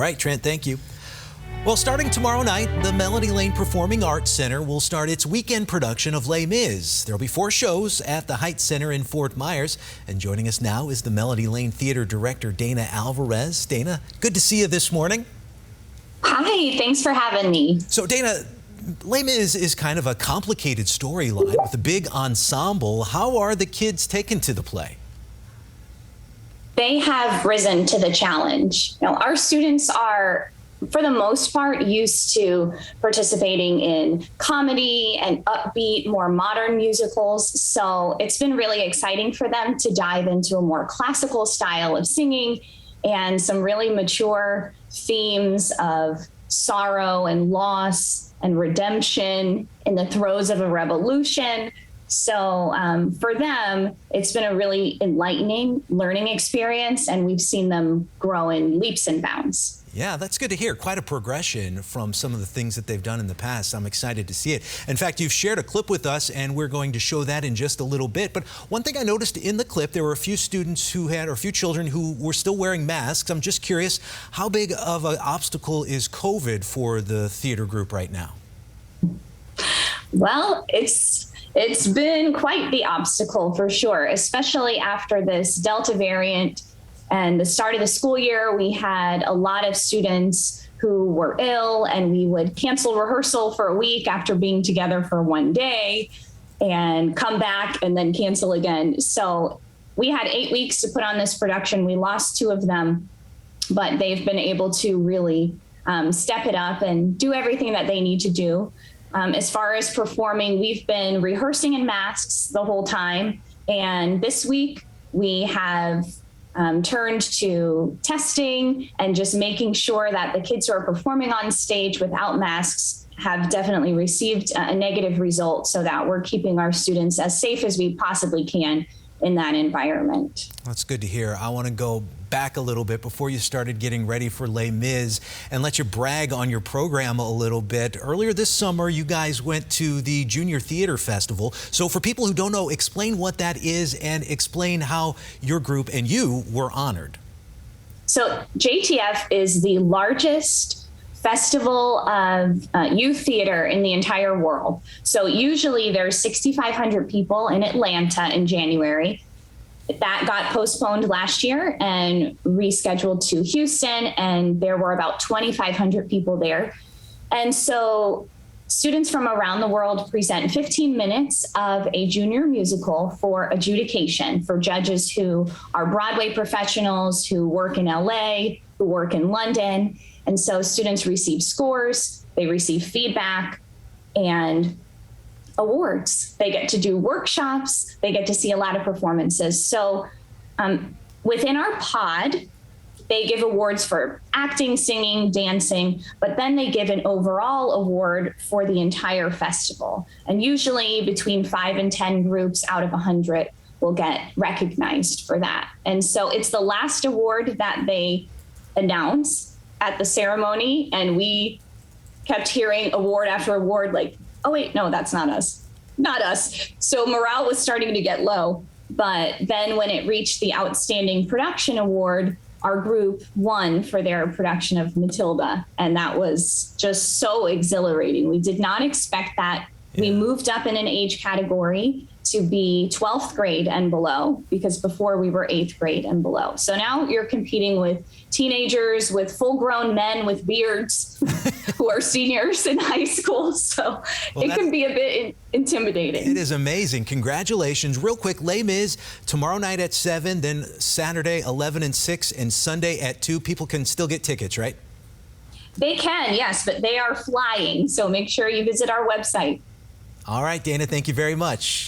right, Trent, thank you. Well, starting tomorrow night, the Melody Lane Performing Arts Center will start its weekend production of Les Mis. There'll be 4 shows at the Heights Center in Fort Myers. And joining us now is the Melody Lane Theater Director, Dana Alvarez. Dana, good to see you this morning. Hi, thanks for having me. So, Dana, Les Mis is kind of a complicated storyline with a big ensemble. How are the kids taken to the play? They have risen to the challenge. Our students are, for the most part, used to participating in comedy and upbeat, more modern musicals. So it's been really exciting for them to dive into a more classical style of singing and some really mature themes of sorrow and loss and redemption in the throes of a revolution. So for them, it's been a really enlightening learning experience, and we've seen them grow in leaps and bounds. Yeah, that's good to hear. Quite a progression from some of the things that they've done in the past. I'm excited to see it. In fact, you've shared a clip with us, and we're going to show that in just a little bit. But one thing I noticed in the clip, there were a few students who had, or a few children who were still wearing masks. I'm just curious, how big of an obstacle is COVID for the theater group right now? Well, it's been quite the obstacle for sure, especially after this Delta variant and the start of the school year. We had a lot of students who were ill, and we would cancel rehearsal for a week after being together for one day and come back and then cancel again. So we had 8 weeks to put on this production. We lost 2 of them, but they've been able to really step it up and do everything that they need to do. As far as performing, we've been rehearsing in masks the whole time. And this week we have turned to testing and just making sure that the kids who are performing on stage without masks have definitely received a negative result, so that we're keeping our students as safe as we possibly can in that environment. That's good to hear. I want to go back a little bit before you started getting ready for Les Mis and let you brag on your program a little bit. Earlier this summer, you guys went to the Junior Theater Festival. So for people who don't know, explain what that is and explain how your group and you were honored. So JTF is the largest festival of youth theater in the entire world. So usually there's 6,500 people in Atlanta in January. That got postponed last year and rescheduled to Houston, and there were about 2,500 people there. And so students from around the world present 15 minutes of a junior musical for adjudication for judges who are Broadway professionals, who work in LA, who work in London. And so students receive scores, they receive feedback, and awards. They get to do workshops, they get to see a lot of performances. So within our pod, they give awards for acting, singing, dancing, but then they give an overall award for the entire festival. And usually between 5 and 10 groups out of 100 will get recognized for that. And so it's the last award that they announce at the ceremony, and we kept hearing award after award, like, oh wait, no, that's not us. Not us. So morale was starting to get low. But then when it reached the Outstanding Production Award, our group won for their production of Matilda. And that was just so exhilarating. We did not expect that. Yeah. We moved up in an age category to be 12th grade and below, because before we were 8th grade and below. So now you're competing with teenagers, with full-grown men with beards who are seniors in high school. So it can be a bit intimidating. It is amazing. Congratulations. Real quick, Les Mis tomorrow night at 7, then Saturday 11 and 6, and Sunday at 2. People can still get tickets, right? They can, yes, but they are flying. So make sure you visit our website. All right, Dana, thank you very much.